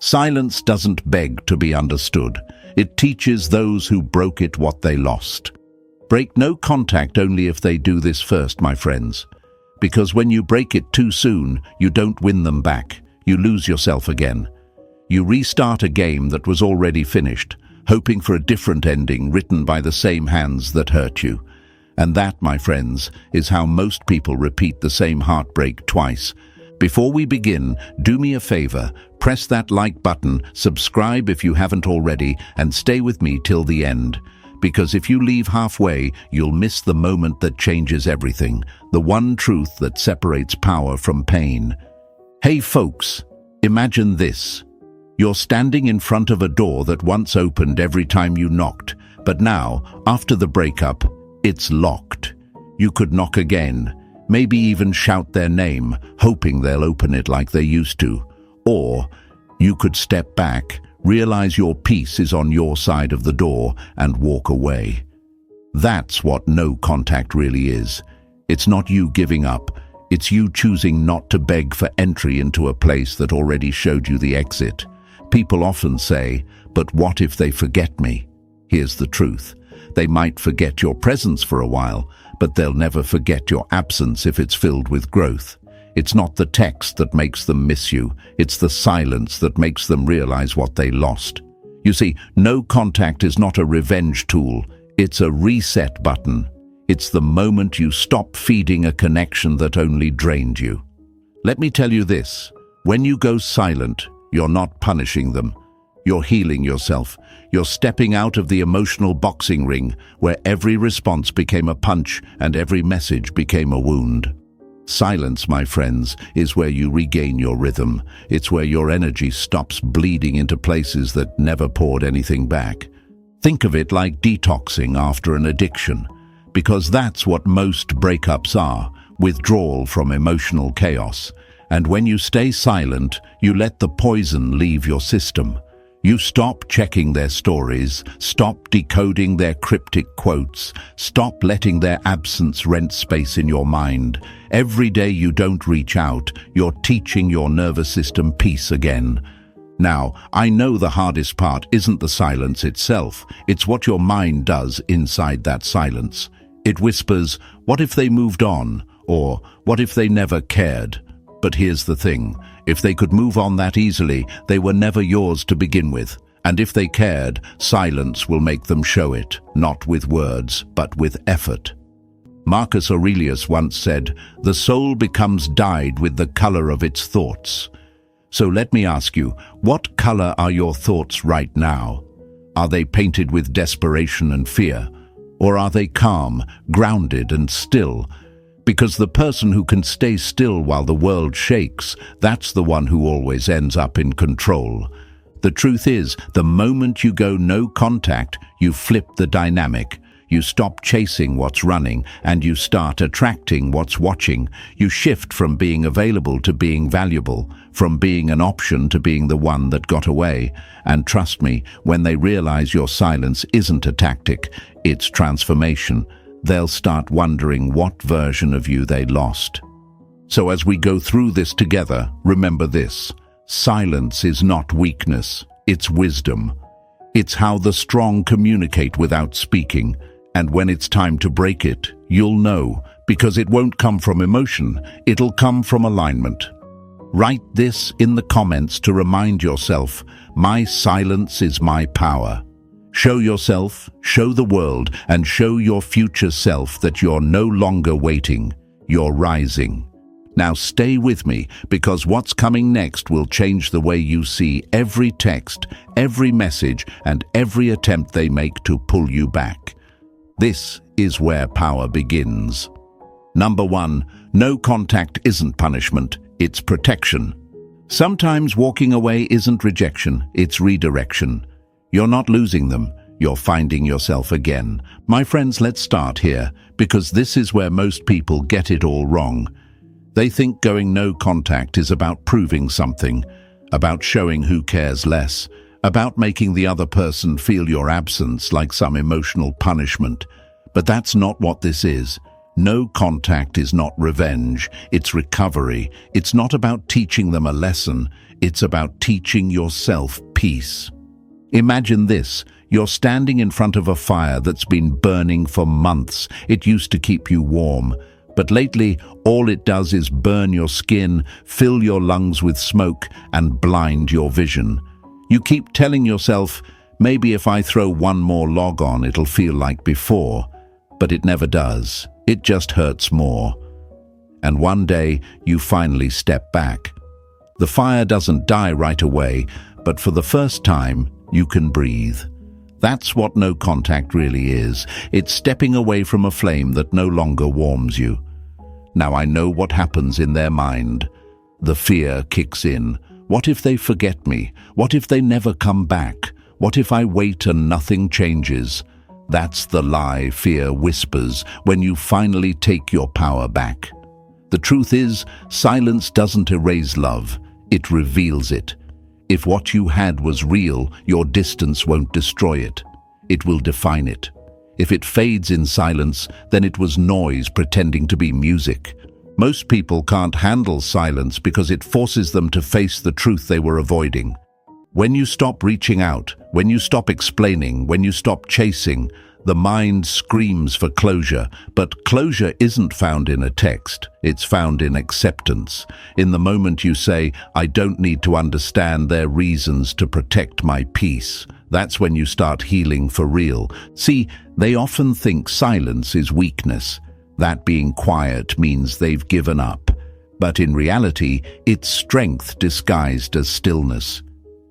Silence doesn't beg to be understood. It teaches those who broke it what they lost. Break no contact only if they do this first, my friends. Because when you break it too soon, you don't win them back. You lose yourself again. You restart a game that was already finished, hoping for a different ending written by the same hands that hurt you. And that, my friends, is how most people repeat the same heartbreak twice. Before we begin, do me a favor, press that like button, subscribe if you haven't already, and stay with me till the end. Because if you leave halfway, you'll miss the moment that changes everything, the one truth that separates power from pain. Hey folks, imagine this. You're standing in front of a door that once opened every time you knocked, but now, after the breakup, it's locked. You could knock again, maybe even shout their name, hoping they'll open it like they used to. Or you could step back, realize your peace is on your side of the door, and walk away. That's what no contact really is. It's not you giving up. It's you choosing not to beg for entry into a place that already showed you the exit. People often say, but what if they forget me? Here's the truth. They might forget your presence for a while, but they'll never forget your absence if it's filled with growth. It's not the text that makes them miss you. It's the silence that makes them realize what they lost. You see, no contact is not a revenge tool. It's a reset button. It's the moment you stop feeding a connection that only drained you. Let me tell you this. When you go silent, you're not punishing them. You're healing yourself. You're stepping out of the emotional boxing ring where every response became a punch and every message became a wound. Silence, my friends, is where you regain your rhythm. It's where your energy stops bleeding into places that never poured anything back. Think of it like detoxing after an addiction, because that's what most breakups are, withdrawal from emotional chaos. And when you stay silent, you let the poison leave your system. You stop checking their stories, stop decoding their cryptic quotes, stop letting their absence rent space in your mind. Every day you don't reach out, you're teaching your nervous system peace again. Now, I know the hardest part isn't the silence itself, it's what your mind does inside that silence. It whispers, what if they moved on? Or, what if they never cared? But here's the thing, if they could move on that easily, they were never yours to begin with. And if they cared, silence will make them show it, not with words, but with effort. Marcus Aurelius once said, "The soul becomes dyed with the color of its thoughts." So let me ask you, what color are your thoughts right now? Are they painted with desperation and fear? Or are they calm, grounded and still? Because the person who can stay still while the world shakes, that's the one who always ends up in control. The truth is, the moment you go no contact, you flip the dynamic. You stop chasing what's running, and you start attracting what's watching. You shift from being available to being valuable, from being an option to being the one that got away. And trust me, when they realize your silence isn't a tactic, it's transformation, they'll start wondering what version of you they lost. So as we go through this together, remember this. Silence is not weakness, it's wisdom. It's how the strong communicate without speaking. And when it's time to break it, you'll know, because it won't come from emotion, it'll come from alignment. Write this in the comments to remind yourself, my silence is my power. Show yourself, show the world, and show your future self that you're no longer waiting, you're rising. Now stay with me, because what's coming next will change the way you see every text, every message, and every attempt they make to pull you back. This is where power begins. Number 1, no contact isn't punishment, it's protection. Sometimes walking away isn't rejection, it's redirection. You're not losing them, you're finding yourself again. My friends, let's start here, because this is where most people get it all wrong. They think going no contact is about proving something, about showing who cares less, about making the other person feel your absence like some emotional punishment. But that's not what this is. No contact is not revenge, it's recovery. It's not about teaching them a lesson, It's about teaching yourself peace. Imagine this. You're standing in front of a fire that's been burning for months. It used to keep you warm. But lately, all it does is burn your skin, fill your lungs with smoke, and blind your vision. You keep telling yourself, maybe if I throw one more log on, it'll feel like before. But it never does. It just hurts more. And one day, you finally step back. The fire doesn't die right away, but for the first time, you can breathe. That's what no contact really is. It's stepping away from a flame that no longer warms you. Now I know what happens in their mind. The fear kicks in. What if they forget me? What if they never come back? What if I wait and nothing changes? That's the lie fear whispers when you finally take your power back. The truth is, silence doesn't erase love. It reveals it. If what you had was real, your distance won't destroy it. It will define it. If it fades in silence, then it was noise pretending to be music. Most people can't handle silence because it forces them to face the truth they were avoiding. When you stop reaching out, when you stop explaining, when you stop chasing, the mind screams for closure, but closure isn't found in a text. It's found in acceptance. In the moment you say, I don't need to understand their reasons to protect my peace. That's when you start healing for real. See, they often think silence is weakness. That being quiet means they've given up. But in reality, it's strength disguised as stillness.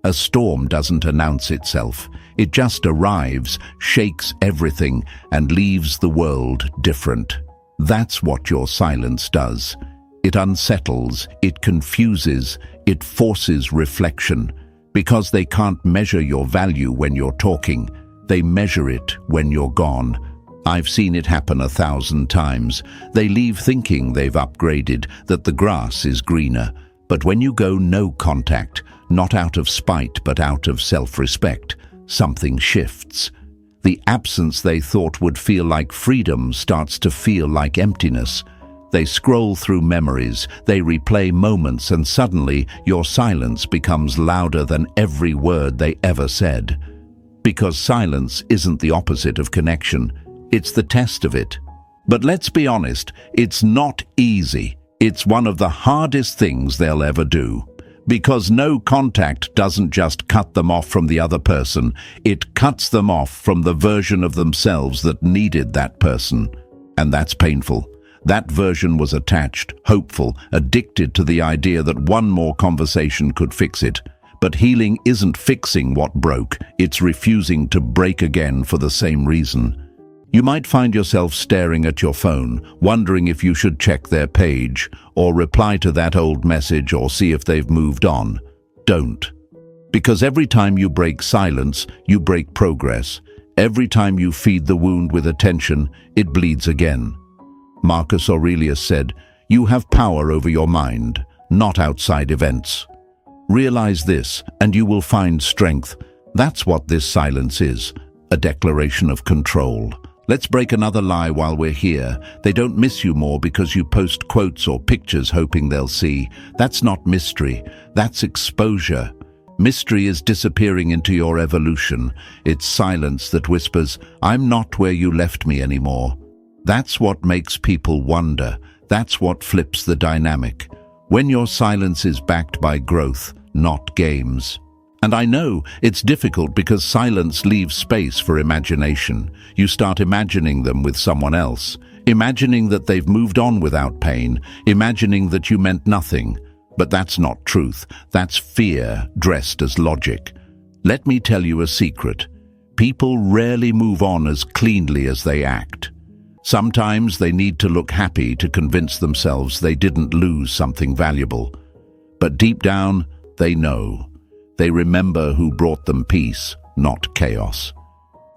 A storm doesn't announce itself. It just arrives, shakes everything, and leaves the world different. That's what your silence does. It unsettles, it confuses, it forces reflection. Because they can't measure your value when you're talking, they measure it when you're gone. I've seen it happen 1,000 times. They leave thinking they've upgraded, that the grass is greener. But when you go no contact, not out of spite but out of self-respect, something shifts. The absence they thought would feel like freedom starts to feel like emptiness. They scroll through memories, they replay moments, and suddenly your silence becomes louder than every word they ever said. Because silence isn't the opposite of connection, it's the test of it. But let's be honest, it's not easy. It's one of the hardest things they'll ever do. Because no contact doesn't just cut them off from the other person, it cuts them off from the version of themselves that needed that person. And that's painful. That version was attached, hopeful, addicted to the idea that one more conversation could fix it. But healing isn't fixing what broke, it's refusing to break again for the same reason. You might find yourself staring at your phone, wondering if you should check their page, or reply to that old message or see if they've moved on. Don't. Because every time you break silence, you break progress. Every time you feed the wound with attention, it bleeds again. Marcus Aurelius said, "You have power over your mind, not outside events." Realize this, and you will find strength. That's what this silence is, a declaration of control. Let's break another lie while we're here. They don't miss you more because you post quotes or pictures hoping they'll see. That's not mystery. That's exposure. Mystery is disappearing into your evolution. It's silence that whispers, "I'm not where you left me anymore." That's what makes people wonder. That's what flips the dynamic. When your silence is backed by growth, not games. And I know it's difficult because silence leaves space for imagination. You start imagining them with someone else, imagining that they've moved on without pain, imagining that you meant nothing. But that's not truth. That's fear dressed as logic. Let me tell you a secret. People rarely move on as cleanly as they act. Sometimes they need to look happy to convince themselves they didn't lose something valuable. But deep down, they know. They remember who brought them peace, not chaos.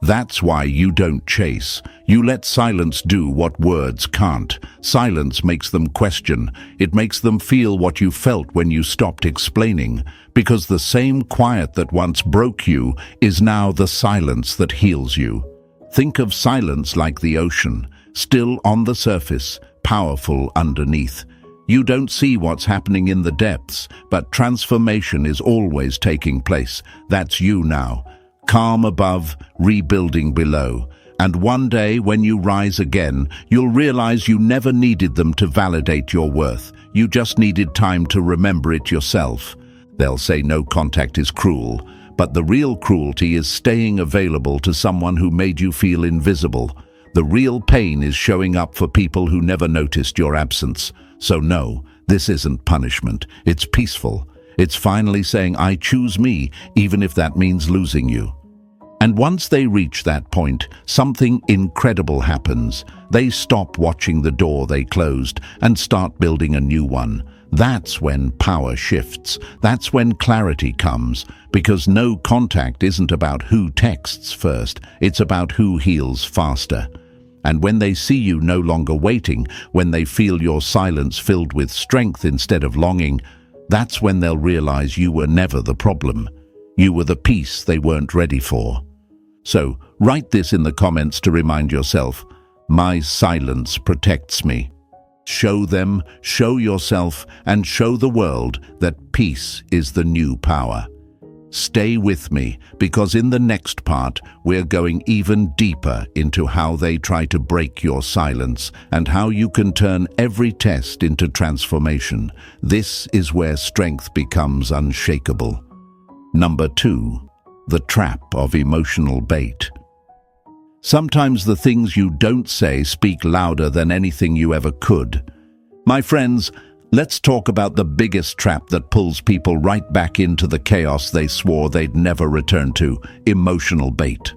That's why you don't chase. You let silence do what words can't. Silence makes them question. It makes them feel what you felt when you stopped explaining. Because the same quiet that once broke you is now the silence that heals you. Think of silence like the ocean, still on the surface, powerful underneath. You don't see what's happening in the depths, but transformation is always taking place. That's you now. Calm above, rebuilding below. And one day, when you rise again, you'll realize you never needed them to validate your worth. You just needed time to remember it yourself. They'll say no contact is cruel, but the real cruelty is staying available to someone who made you feel invisible. The real pain is showing up for people who never noticed your absence. So no, this isn't punishment. It's peaceful. It's finally saying, I choose me, even if that means losing you. And once they reach that point, something incredible happens. They stop watching the door they closed and start building a new one. That's when power shifts. That's when clarity comes. Because no contact isn't about who texts first. It's about who heals faster. And when they see you no longer waiting, when they feel your silence filled with strength instead of longing, that's when they'll realize you were never the problem. You were the peace they weren't ready for. So, write this in the comments to remind yourself, my silence protects me. Show them, show yourself, and show the world that peace is the new power. Stay with me, because in the next part, we're going even deeper into how they try to break your silence and how you can turn every test into transformation. This is where strength becomes unshakable. Number 2. The trap of emotional bait. Sometimes the things you don't say speak louder than anything you ever could. My friends, let's talk about the biggest trap that pulls people right back into the chaos they swore they'd never return to: emotional bait.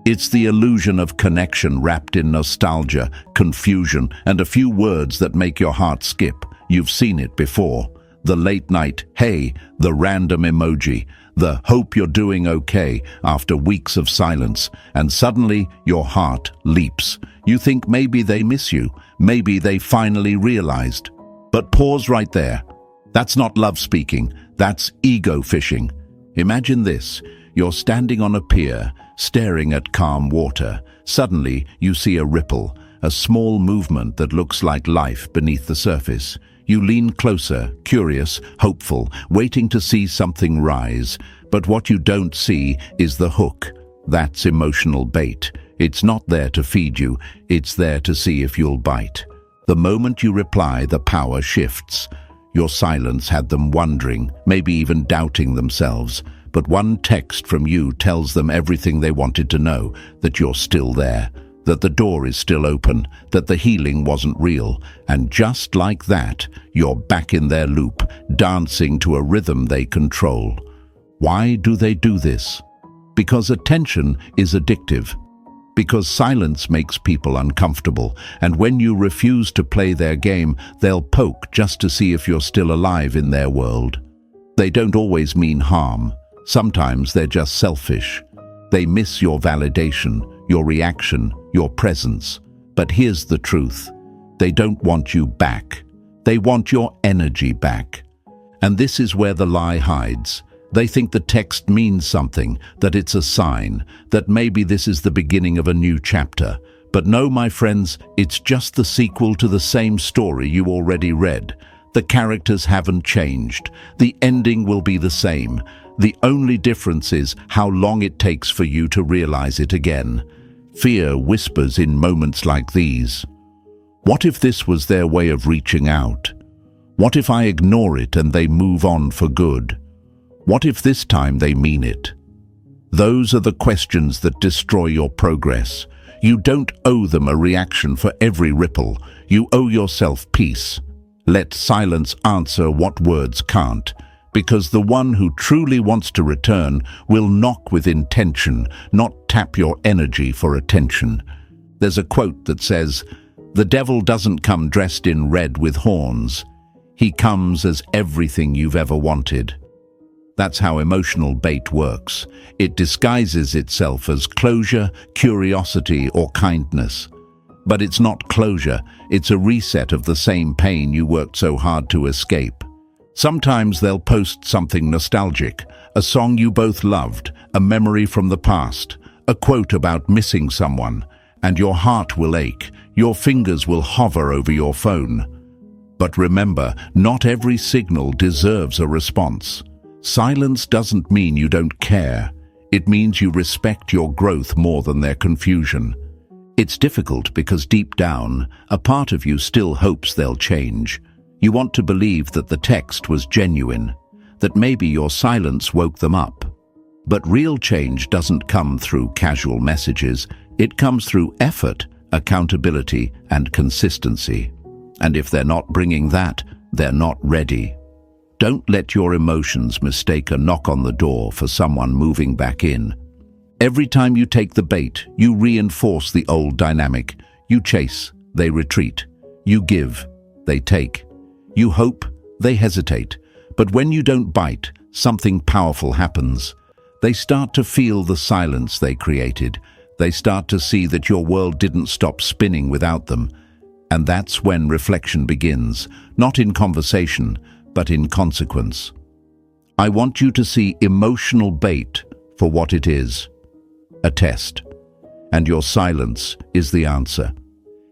It's the illusion of connection wrapped in nostalgia, confusion, and a few words that make your heart skip. You've seen it before. The late night, hey, the random emoji, the hope you're doing okay after weeks of silence, and suddenly your heart leaps. You think maybe they miss you, maybe they finally realized. But pause right there. That's not love speaking, that's ego fishing. Imagine this: you're standing on a pier, staring at calm water. Suddenly you see a ripple, a small movement that looks like life beneath the surface. You lean closer, curious, hopeful, waiting to see something rise. But what you don't see is the hook. That's emotional bait. It's not there to feed you, it's there to see if you'll bite. The moment you reply, the power shifts. Your silence had them wondering, maybe even doubting themselves. But one text from you tells them everything they wanted to know: that you're still there, that the door is still open, that the healing wasn't real. And just like that, you're back in their loop, dancing to a rhythm they control. Why do they do this? Because attention is addictive. Because silence makes people uncomfortable, and when you refuse to play their game, they'll poke just to see if you're still alive in their world. They don't always mean harm. Sometimes they're just selfish. They miss your validation, your reaction, your presence. But here's the truth: they don't want you back. They want your energy back. And this is where the lie hides. They think the text means something, that it's a sign, that maybe this is the beginning of a new chapter. But no, my friends, it's just the sequel to the same story you already read. The characters haven't changed. The ending will be the same. The only difference is how long it takes for you to realize it again. Fear whispers in moments like these. What if this was their way of reaching out? What if I ignore it and they move on for good? What if this time they mean it? Those are the questions that destroy your progress. You don't owe them a reaction for every ripple. You owe yourself peace. Let silence answer what words can't, because the one who truly wants to return will knock with intention, not tap your energy for attention. There's a quote that says, "The devil doesn't come dressed in red with horns. He comes as everything you've ever wanted." That's how emotional bait works. It disguises itself as closure, curiosity, or kindness. But it's not closure, it's a reset of the same pain you worked so hard to escape. Sometimes they'll post something nostalgic, a song you both loved, a memory from the past, a quote about missing someone, and your heart will ache, your fingers will hover over your phone. But remember, not every signal deserves a response. Silence doesn't mean you don't care. It means you respect your growth more than their confusion. It's difficult because deep down, a part of you still hopes they'll change. You want to believe that the text was genuine, that maybe your silence woke them up. But real change doesn't come through casual messages. It comes through effort, accountability, and consistency. And if they're not bringing that, they're not ready. Don't let your emotions mistake a knock on the door for someone moving back in. Every time you take the bait, you reinforce the old dynamic. You chase, they retreat. You give, they take. You hope, they hesitate. But when you don't bite, something powerful happens. They start to feel the silence they created. They start to see that your world didn't stop spinning without them. And that's when reflection begins, not in conversation, but in consequence. I want you to see emotional bait for what it is, a test. And your silence is the answer.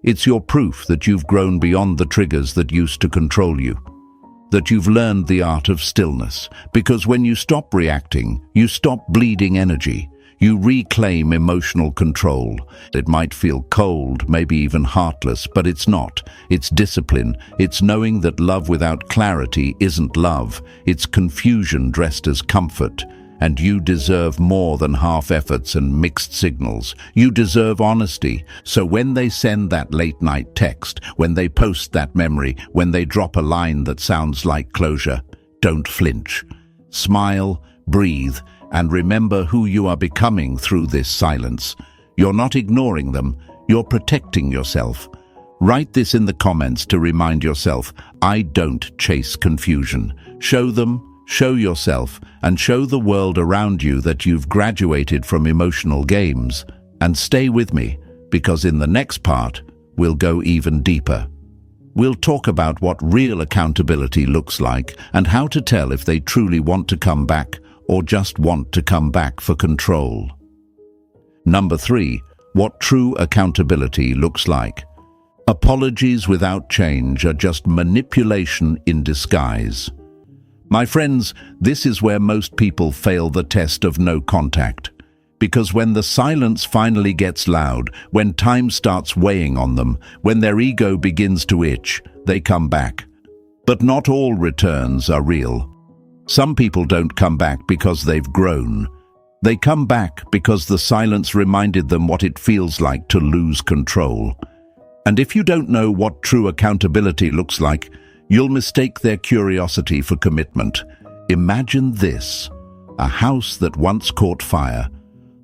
It's your proof that you've grown beyond the triggers that used to control you, that you've learned the art of stillness, because when you stop reacting, you stop bleeding energy. You reclaim emotional control. It might feel cold, maybe even heartless, but it's not. It's discipline. It's knowing that love without clarity isn't love. It's confusion dressed as comfort. And you deserve more than half efforts and mixed signals. You deserve honesty. So when they send that late-night text, when they post that memory, when they drop a line that sounds like closure, don't flinch. Smile, breathe, and remember who you are becoming through this silence. You're not ignoring them, you're protecting yourself. Write this in the comments to remind yourself, I don't chase confusion. Show them, show yourself, and show the world around you that you've graduated from emotional games. And stay with me, because in the next part, we'll go even deeper. We'll talk about what real accountability looks like and how to tell if they truly want to come back or just want to come back for control. Number 3, what true accountability looks like. Apologies without change are just manipulation in disguise. My friends, this is where most people fail the test of no contact. Because when the silence finally gets loud, when time starts weighing on them, when their ego begins to itch, they come back. But not all returns are real. Some people don't come back because they've grown. They come back because the silence reminded them what it feels like to lose control. And if you don't know what true accountability looks like, you'll mistake their curiosity for commitment. Imagine this: a house that once caught fire.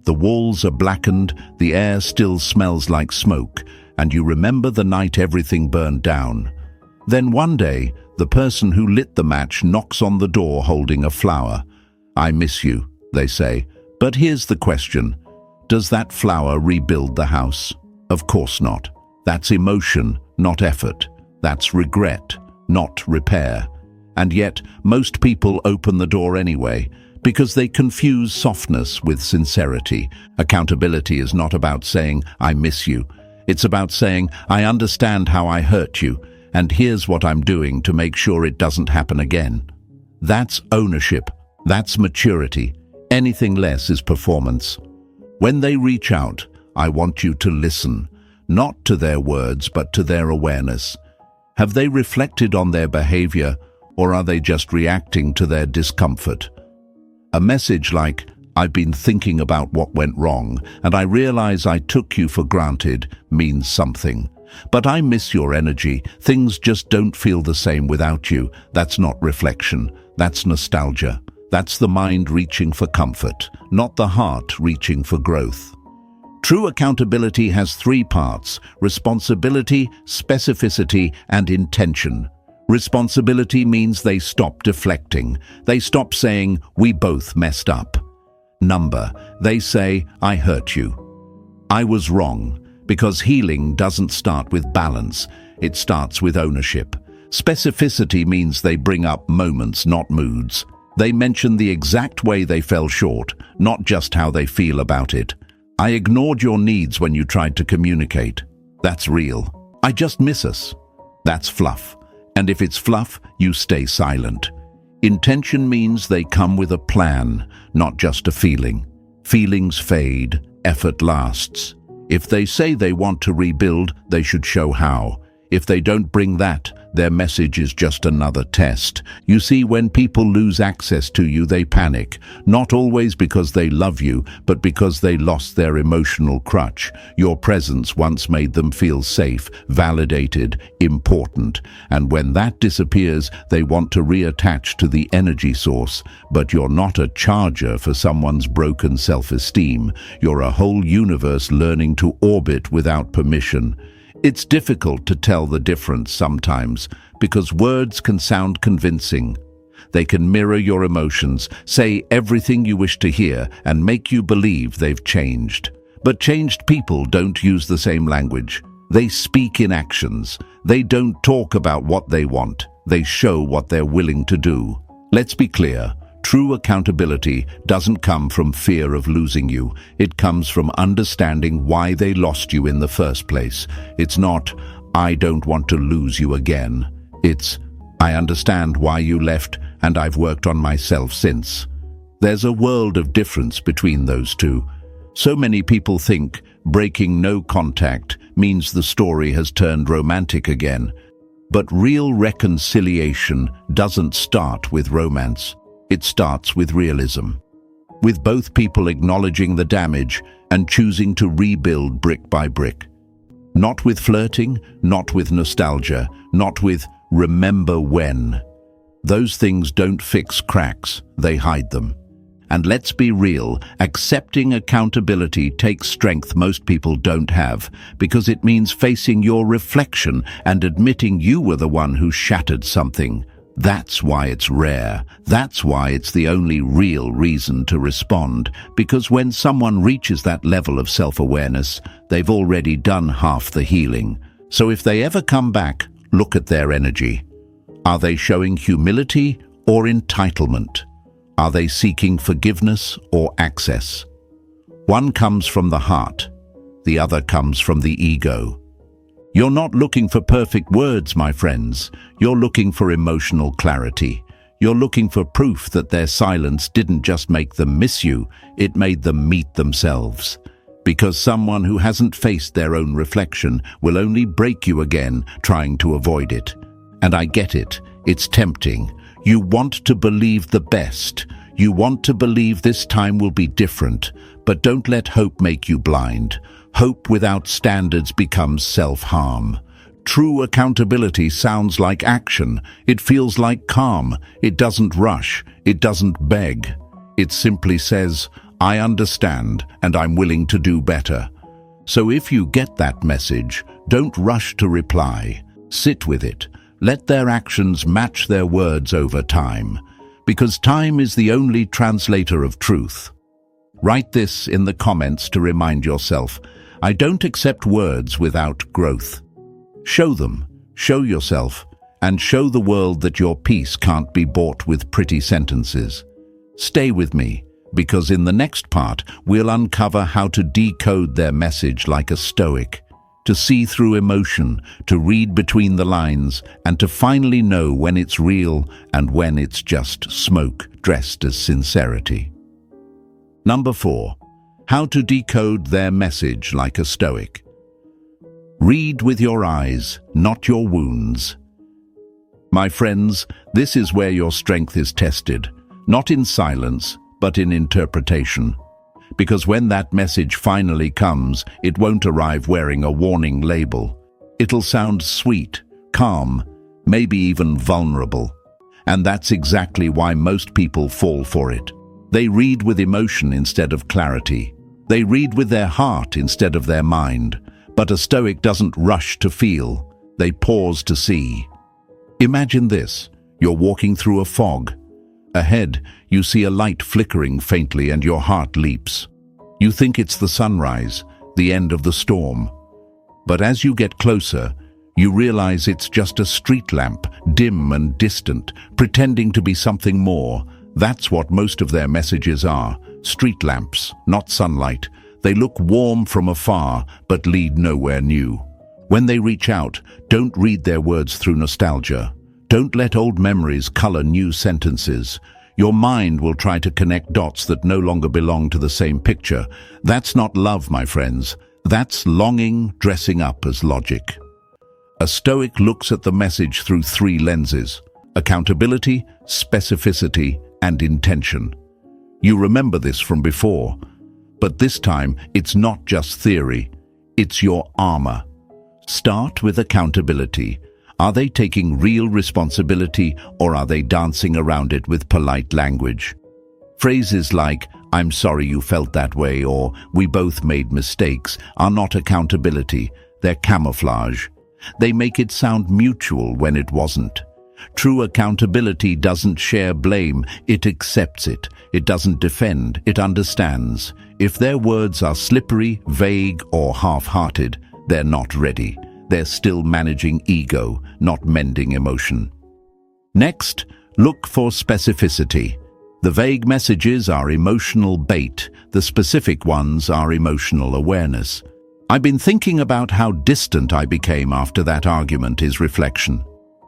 The walls are blackened, the air still smells like smoke, and you remember the night everything burned down. Then one day, the person who lit the match knocks on the door holding a flower. I miss you, they say. But here's the question: does that flower rebuild the house? Of course not. That's emotion, not effort. That's regret, not repair. And yet, most people open the door anyway, because they confuse softness with sincerity. Accountability is not about saying, I miss you. It's about saying, I understand how I hurt you, and here's what I'm doing to make sure it doesn't happen again. That's ownership. That's maturity. Anything less is performance. When they reach out, I want you to listen, not to their words, but to their awareness. Have they reflected on their behavior, or are they just reacting to their discomfort? A message like, I've been thinking about what went wrong, and I realize I took you for granted, means something. But I miss your energy. Things just don't feel the same without you. That's not reflection. That's nostalgia. That's the mind reaching for comfort, not the heart reaching for growth. True accountability has 3 parts: responsibility, specificity, and intention. Responsibility means they stop deflecting. They stop saying, we both messed up. Number, they say, I hurt you. I was wrong, because healing doesn't start with balance. It starts with ownership. Specificity means they bring up moments, not moods. They mention the exact way they fell short, not just how they feel about it. I ignored your needs when you tried to communicate. That's real. I just miss us. That's fluff. And if it's fluff, you stay silent. Intention means they come with a plan, not just a feeling. Feelings fade, effort lasts. If they say they want to rebuild, they should show how. If they don't bring that, their message is just another test. You see, when people lose access to you, they panic. Not always because they love you, but because they lost their emotional crutch. Your presence once made them feel safe, validated, important. And when that disappears, they want to reattach to the energy source. But you're not a charger for someone's broken self-esteem. You're a whole universe learning to orbit without permission. It's difficult to tell the difference sometimes because words can sound convincing. They can mirror your emotions, say everything you wish to hear, and make you believe they've changed. But changed people don't use the same language. They speak in actions. They don't talk about what they want. They show what they're willing to do. Let's be clear. True accountability doesn't come from fear of losing you. It comes from understanding why they lost you in the first place. It's not, I don't want to lose you again. It's, I understand why you left and I've worked on myself since. There's a world of difference between those two. So many people think breaking no contact means the story has turned romantic again. But real reconciliation doesn't start with romance. It starts with realism, with both people acknowledging the damage and choosing to rebuild brick by brick. Not with flirting, not with nostalgia, not with remember when. Those things don't fix cracks, they hide them. And let's be real, accepting accountability takes strength most people don't have, because it means facing your reflection and admitting you were the one who shattered something. That's why it's rare. That's why it's the only real reason to respond. Because when someone reaches that level of self-awareness, they've already done half the healing. So if they ever come back, look at their energy. Are they showing humility or entitlement? Are they seeking forgiveness or access? One comes from the heart. The other comes from the ego. You're not looking for perfect words, my friends. You're looking for emotional clarity. You're looking for proof that their silence didn't just make them miss you, it made them meet themselves. Because someone who hasn't faced their own reflection will only break you again, trying to avoid it. And I get it. It's tempting. You want to believe the best. You want to believe this time will be different. But don't let hope make you blind. Hope without standards becomes self-harm. True accountability sounds like action. It feels like calm. It doesn't rush. It doesn't beg. It simply says, I understand and I'm willing to do better. So if you get that message, don't rush to reply. Sit with it. Let their actions match their words over time. Because time is the only translator of truth. Write this in the comments to remind yourself, I don't accept words without growth. Show them, show yourself, and show the world that your peace can't be bought with pretty sentences. Stay with me, because in the next part, we'll uncover how to decode their message like a Stoic, to see through emotion, to read between the lines, and to finally know when it's real and when it's just smoke dressed as sincerity. Number 4. How to decode their message like a Stoic. Read with your eyes, not your wounds. My friends, this is where your strength is tested, not in silence, but in interpretation. Because when that message finally comes, it won't arrive wearing a warning label. It'll sound sweet, calm, maybe even vulnerable. And that's exactly why most people fall for it. They read with emotion instead of clarity. They read with their heart instead of their mind. But a Stoic doesn't rush to feel. They pause to see. Imagine this. You're walking through a fog. Ahead, you see a light flickering faintly and your heart leaps. You think it's the sunrise, the end of the storm. But as you get closer, you realize it's just a street lamp, dim and distant, pretending to be something more. That's what most of their messages are. Street lamps, not sunlight. They look warm from afar, but lead nowhere new. When they reach out, don't read their words through nostalgia. Don't let old memories color new sentences. Your mind will try to connect dots that no longer belong to the same picture. That's not love, my friends. That's longing dressing up as logic. A Stoic looks at the message through three lenses: accountability, specificity, and intention. You remember this from before, but this time it's not just theory, it's your armor. Start with accountability. Are they taking real responsibility, or are they dancing around it with polite language? Phrases like, "I'm sorry you felt that way," or "we both made mistakes," are not accountability, they're camouflage. They make it sound mutual when it wasn't. True accountability doesn't share blame, it accepts it. It doesn't defend, it understands. If their words are slippery, vague, or half-hearted, they're not ready. They're still managing ego, not mending emotion. Next, look for specificity. The vague messages are emotional bait. The specific ones are emotional awareness. "I've been thinking about how distant I became after that argument," is reflection.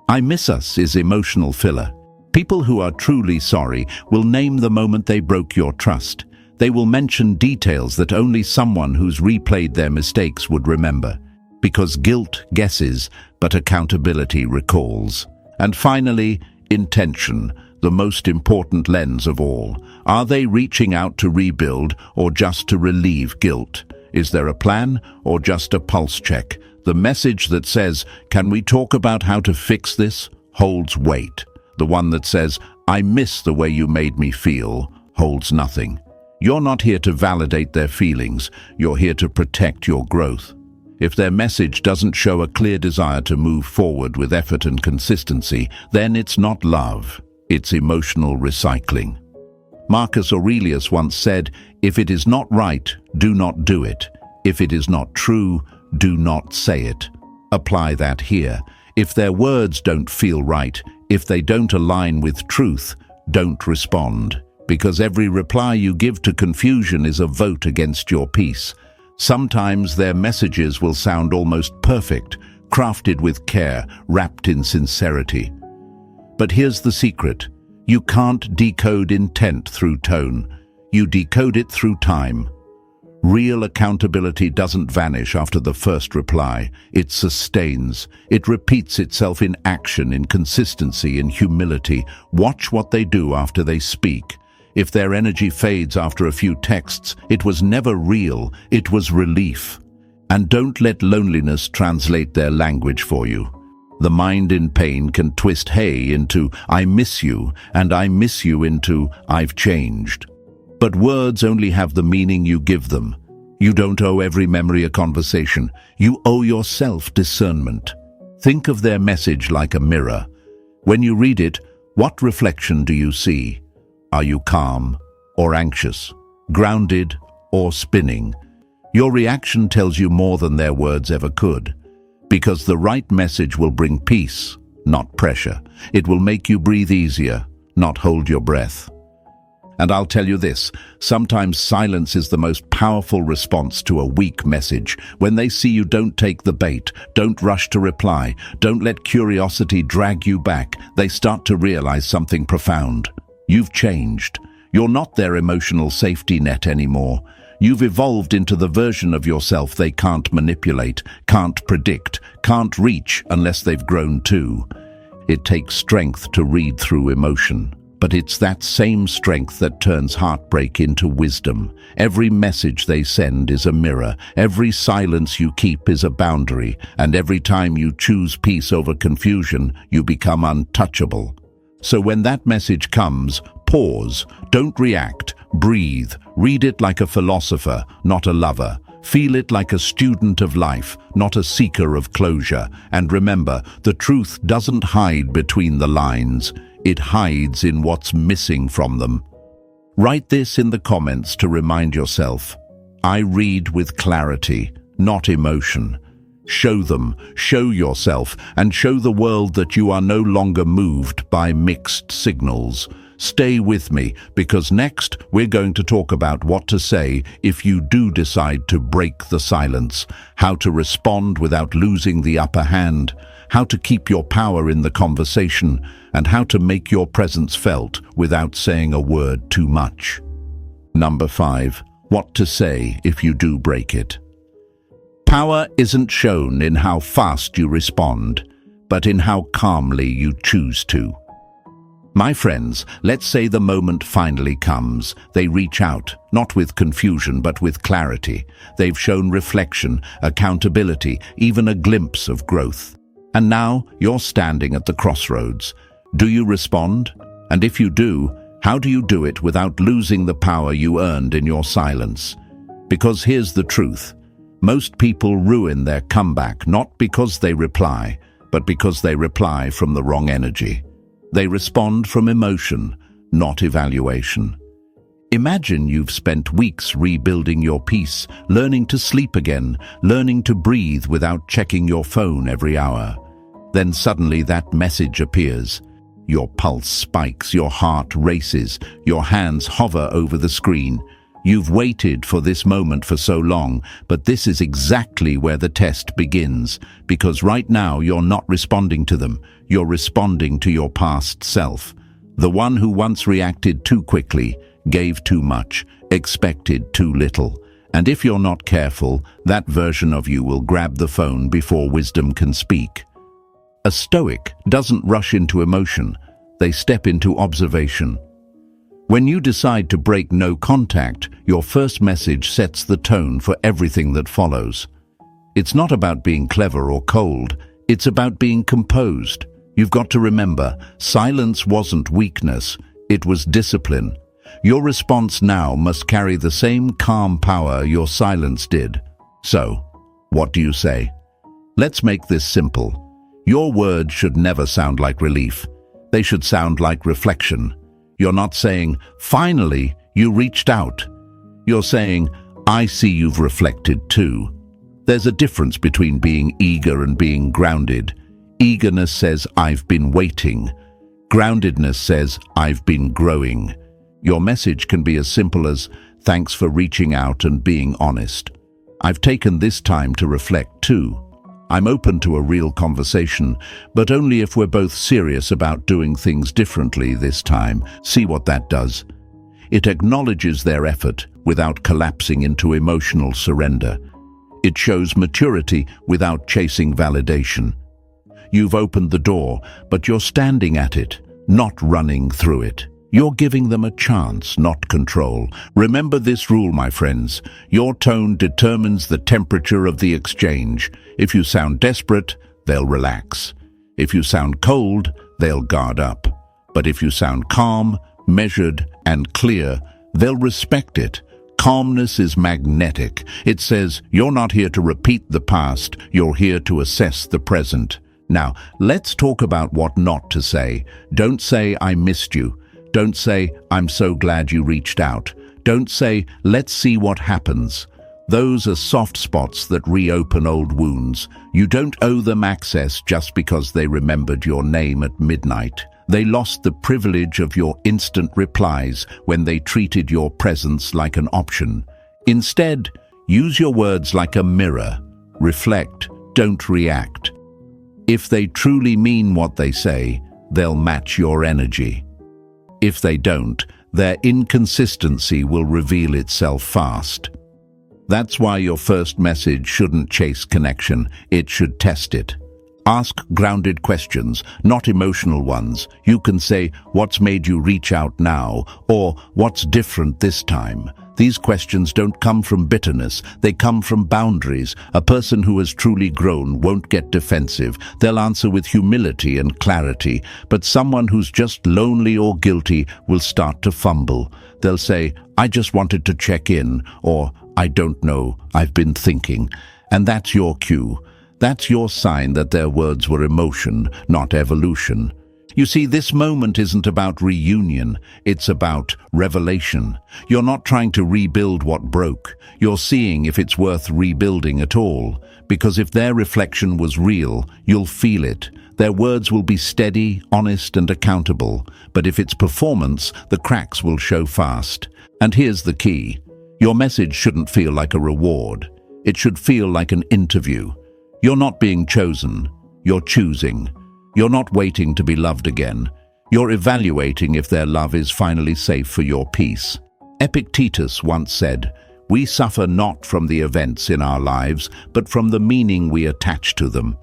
"I miss us" is emotional filler. People who are truly sorry will name the moment they broke your trust. They will mention details that only someone who's replayed their mistakes would remember. Because guilt guesses, but accountability recalls. And finally, intention, the most important lens of all. Are they reaching out to rebuild, or just to relieve guilt? Is there a plan, or just a pulse check? The message that says, "Can we talk about how to fix this?" holds weight. The one that says, "I miss the way you made me feel," holds nothing. You're not here to validate their feelings, you're here to protect your growth. If their message doesn't show a clear desire to move forward with effort and consistency, then it's not love, it's emotional recycling. Marcus Aurelius once said, "If it is not right, do not do it. If it is not true, do not say it." Apply that here. If their words don't feel right, if they don't align with truth, don't respond. Because every reply you give to confusion is a vote against your peace. Sometimes their messages will sound almost perfect, crafted with care, wrapped in sincerity. But here's the secret. You can't decode intent through tone. You decode it through time. Real accountability doesn't vanish after the first reply. It sustains. It repeats itself in action, in consistency, in humility. Watch what they do after they speak. If their energy fades after a few texts, it was never real, it was relief. And don't let loneliness translate their language for you. The mind in pain can twist "hey" into "I miss you," and "I miss you" into "I've changed." But words only have the meaning you give them. You don't owe every memory a conversation. You owe yourself discernment. Think of their message like a mirror. When you read it, what reflection do you see? Are you calm or anxious, grounded or spinning? Your reaction tells you more than their words ever could. Because the right message will bring peace, not pressure. It will make you breathe easier, not hold your breath. And I'll tell you this, sometimes silence is the most powerful response to a weak message. When they see you don't take the bait, don't rush to reply, don't let curiosity drag you back, they start to realize something profound. You've changed. You're not their emotional safety net anymore. You've evolved into the version of yourself they can't manipulate, can't predict, can't reach unless they've grown too. It takes strength to read through emotion, but it's that same strength that turns heartbreak into wisdom. Every message they send is a mirror, every silence you keep is a boundary, and every time you choose peace over confusion, you become untouchable. So when that message comes, pause, don't react, breathe, read it like a philosopher, not a lover. Feel it like a student of life, not a seeker of closure. And remember, the truth doesn't hide between the lines. It hides in what's missing from them. Write this in the comments to remind yourself. I read with clarity, not emotion. Show them, show yourself, and show the world that you are no longer moved by mixed signals. Stay with me, because next we're going to talk about what to say if you do decide to break the silence, how to respond without losing the upper hand, how to keep your power in the conversation, and how to make your presence felt without saying a word too much. Number 5. What to say if you do break it. Power isn't shown in how fast you respond, but in how calmly you choose to. My friends, let's say the moment finally comes. They reach out, not with confusion, but with clarity. They've shown reflection, accountability, even a glimpse of growth. And now you're standing at the crossroads. Do you respond? And if you do, how do you do it without losing the power you earned in your silence? Because here's the truth. Most people ruin their comeback not because they reply, but because they reply from the wrong energy. They respond from emotion, not evaluation. Imagine you've spent weeks rebuilding your peace, learning to sleep again, learning to breathe without checking your phone every hour. Then suddenly that message appears. Your pulse spikes, your heart races, your hands hover over the screen. You've waited for this moment for so long, but this is exactly where the test begins, because right now you're not responding to them, you're responding to your past self. The one who once reacted too quickly, gave too much, expected too little. And if you're not careful, that version of you will grab the phone before wisdom can speak. A Stoic doesn't rush into emotion, they step into observation. When you decide to break no contact, your first message sets the tone for everything that follows. It's not about being clever or cold, it's about being composed. You've got to remember, silence wasn't weakness, it was discipline. Your response now must carry the same calm power your silence did. So, what do you say? Let's make this simple. Your words should never sound like relief. They should sound like reflection. You're not saying, finally, you reached out. You're saying, I see you've reflected too. There's a difference between being eager and being grounded. Eagerness says, I've been waiting. Groundedness says, I've been growing. Your message can be as simple as, thanks for reaching out and being honest. I've taken this time to reflect too. I'm open to a real conversation, but only if we're both serious about doing things differently this time. See what that does. It acknowledges their effort without collapsing into emotional surrender. It shows maturity without chasing validation. You've opened the door, but you're standing at it, not running through it. You're giving them a chance, not control. Remember this rule, my friends. Your tone determines the temperature of the exchange. If you sound desperate, they'll relax. If you sound cold, they'll guard up. But if you sound calm, measured, and clear, they'll respect it. Calmness is magnetic. It says, you're not here to repeat the past, you're here to assess the present. Now, let's talk about what not to say. Don't say, I missed you. Don't say, I'm so glad you reached out. Don't say, let's see what happens. Those are soft spots that reopen old wounds. You don't owe them access just because they remembered your name at midnight. They lost the privilege of your instant replies when they treated your presence like an option. Instead, use your words like a mirror. Reflect, don't react. If they truly mean what they say, they'll match your energy. If they don't, their inconsistency will reveal itself fast. That's why your first message shouldn't chase connection, it should test it. Ask grounded questions, not emotional ones. You can say, what's made you reach out now? Or, what's different this time? These questions don't come from bitterness, they come from boundaries. A person who has truly grown won't get defensive. They'll answer with humility and clarity. But someone who's just lonely or guilty will start to fumble. They'll say, I just wanted to check in, or I don't know, I've been thinking. And that's your cue. That's your sign that their words were emotion, not evolution. You see, this moment isn't about reunion, it's about revelation. You're not trying to rebuild what broke. You're seeing if it's worth rebuilding at all. Because if their reflection was real, you'll feel it. Their words will be steady, honest, and accountable. But if it's performance, the cracks will show fast. And here's the key. Your message shouldn't feel like a reward. It should feel like an interview. You're not being chosen. You're choosing. You're not waiting to be loved again. You're evaluating if their love is finally safe for your peace. Epictetus once said, "We suffer not from the events in our lives, but from the meaning we attach to them."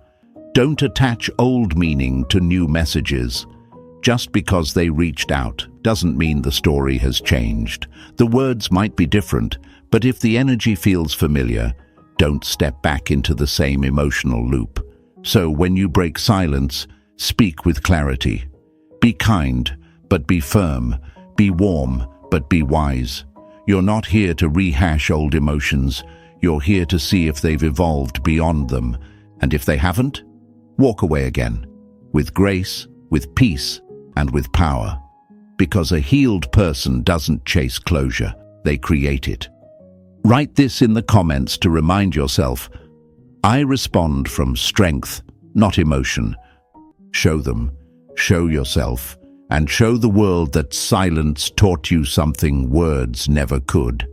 Don't attach old meaning to new messages. Just because they reached out doesn't mean the story has changed. The words might be different, but if the energy feels familiar, don't step back into the same emotional loop. So when you break silence, speak with clarity. Be kind, but be firm. Be warm, but be wise. You're not here to rehash old emotions. You're here to see if they've evolved beyond them. And if they haven't, walk away again. With grace, with peace, and with power. Because a healed person doesn't chase closure, they create it. Write this in the comments to remind yourself, I respond from strength, not emotion. Show them, show yourself, and show the world that silence taught you something words never could.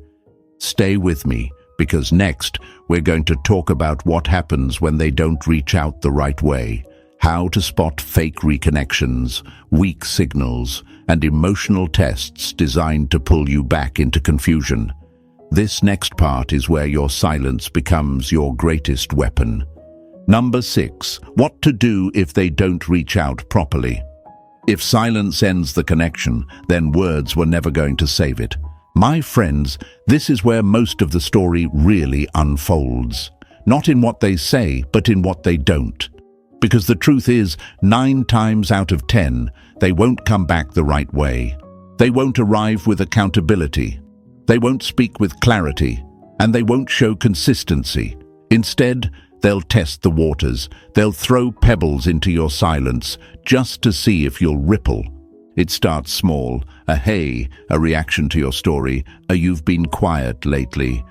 Stay with me, because next we're going to talk about what happens when they don't reach out the right way, how to spot fake reconnections, weak signals, and emotional tests designed to pull you back into confusion. This next part is where your silence becomes your greatest weapon. Number 6. What to do if they don't reach out properly. If silence ends the connection, then words were never going to save it. My friends, this is where most of the story really unfolds. Not in what they say, but in what they don't. Because the truth is, 9 times out of 10, they won't come back the right way. They won't arrive with accountability. They won't speak with clarity, and they won't show consistency. Instead, they'll test the waters. They'll throw pebbles into your silence just to see if you'll ripple. It starts small, a hey, a reaction to your story, a you've been quiet lately.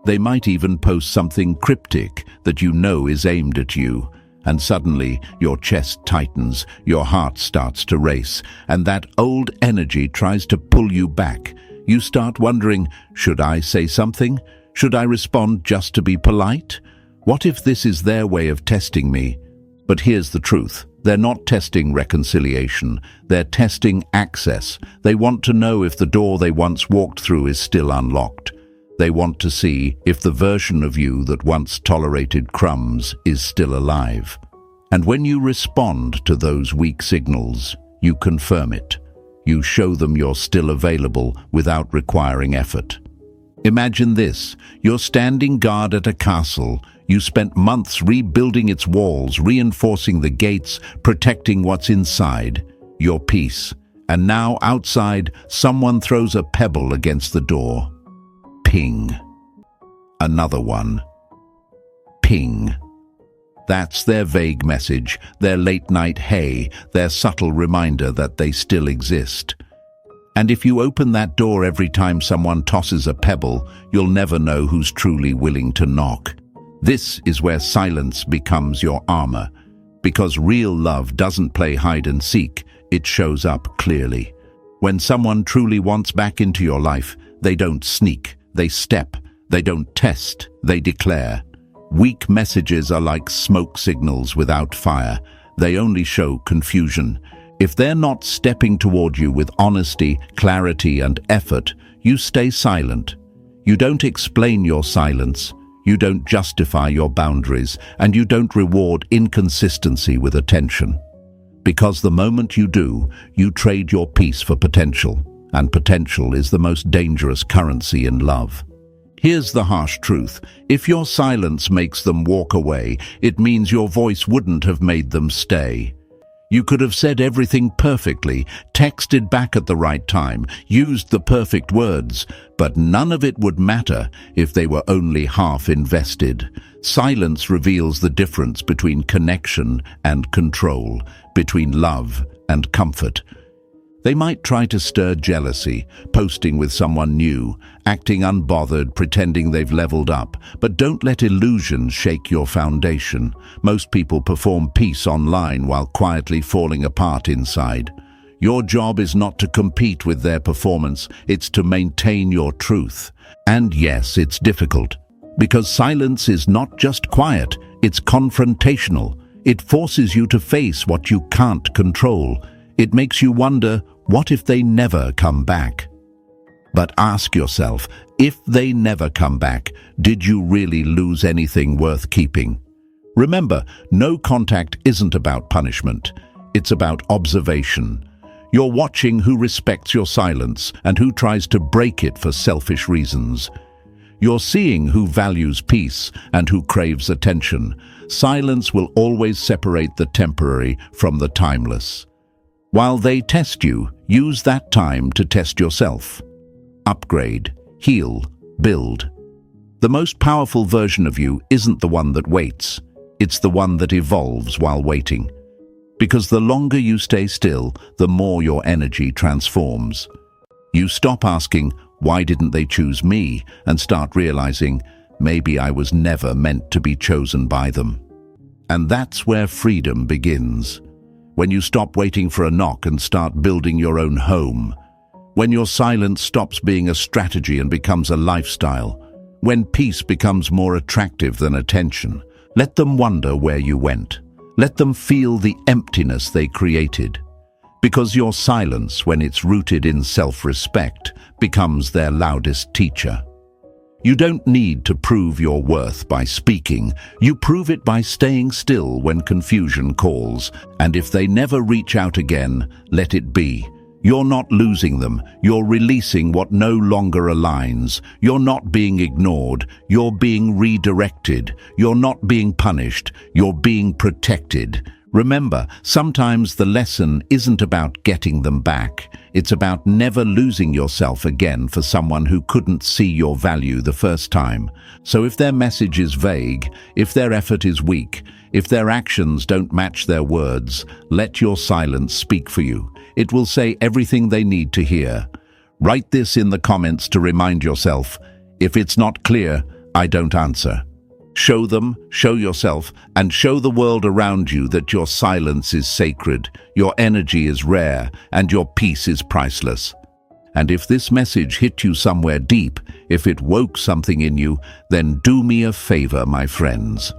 They might even post something cryptic that you know is aimed at you. And suddenly, your chest tightens, your heart starts to race, and that old energy tries to pull you back. You start wondering, should I say something? Should I respond just to be polite? What if this is their way of testing me? But here's the truth. They're not testing reconciliation. They're testing access. They want to know if the door they once walked through is still unlocked. They want to see if the version of you that once tolerated crumbs is still alive. And when you respond to those weak signals, you confirm it. You show them you're still available without requiring effort. Imagine this. You're standing guard at a castle. You spent months rebuilding its walls, reinforcing the gates, protecting what's inside, your peace. And now outside, someone throws a pebble against the door. Ping. Another one. Ping. That's their vague message, their late-night hey, their subtle reminder that they still exist. And if you open that door every time someone tosses a pebble, you'll never know who's truly willing to knock. This is where silence becomes your armor, because real love doesn't play hide and seek, it shows up clearly. When someone truly wants back into your life, they don't sneak, they step, they don't test, they declare. Weak messages are like smoke signals without fire. They only show confusion. If they're not stepping toward you with honesty, clarity, and effort, you stay silent. You don't explain your silence. You don't justify your boundaries, and you don't reward inconsistency with attention. Because the moment you do, you trade your peace for potential, and potential is the most dangerous currency in love. Here's the harsh truth. If your silence makes them walk away, it means your voice wouldn't have made them stay. You could have said everything perfectly, texted back at the right time, used the perfect words, but none of it would matter if they were only half invested. Silence reveals the difference between connection and control, between love and comfort. They might try to stir jealousy, posting with someone new, acting unbothered, pretending they've leveled up. But don't let illusions shake your foundation. Most people perform peace online while quietly falling apart inside. Your job is not to compete with their performance, it's to maintain your truth. And yes, it's difficult, because silence is not just quiet, it's confrontational. It forces you to face what you can't control. It makes you wonder, what if they never come back? But ask yourself, if they never come back, did you really lose anything worth keeping? Remember, no contact isn't about punishment. It's about observation. You're watching who respects your silence and who tries to break it for selfish reasons. You're seeing who values peace and who craves attention. Silence will always separate the temporary from the timeless. While they test you, use that time to test yourself. Upgrade, heal, build. The most powerful version of you isn't the one that waits. It's the one that evolves while waiting. Because the longer you stay still, the more your energy transforms. You stop asking, why didn't they choose me? And start realizing, maybe I was never meant to be chosen by them. And that's where freedom begins. When you stop waiting for a knock and start building your own home. When your silence stops being a strategy and becomes a lifestyle. When peace becomes more attractive than attention. Let them wonder where you went. Let them feel the emptiness they created. Because your silence, when it's rooted in self-respect, becomes their loudest teacher. You don't need to prove your worth by speaking. You prove it by staying still when confusion calls. And if they never reach out again, let it be. You're not losing them. You're releasing what no longer aligns. You're not being ignored. You're being redirected. You're not being punished. You're being protected. Remember, sometimes the lesson isn't about getting them back. It's about never losing yourself again for someone who couldn't see your value the first time. So if their message is vague, if their effort is weak, if their actions don't match their words, let your silence speak for you. It will say everything they need to hear. Write this in the comments to remind yourself, if it's not clear, I don't answer. Show them, show yourself, and show the world around you that your silence is sacred, your energy is rare, and your peace is priceless. And if this message hit you somewhere deep, if it woke something in you, then do me a favor, my friends.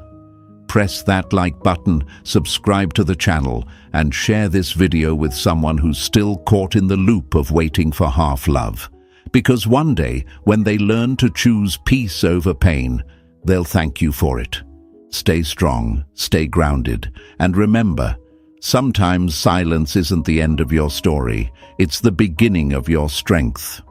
Press that like button, subscribe to the channel, and share this video with someone who's still caught in the loop of waiting for half love. Because one day, when they learn to choose peace over pain, they'll thank you for it. Stay strong, stay grounded, and remember, sometimes silence isn't the end of your story, it's the beginning of your strength.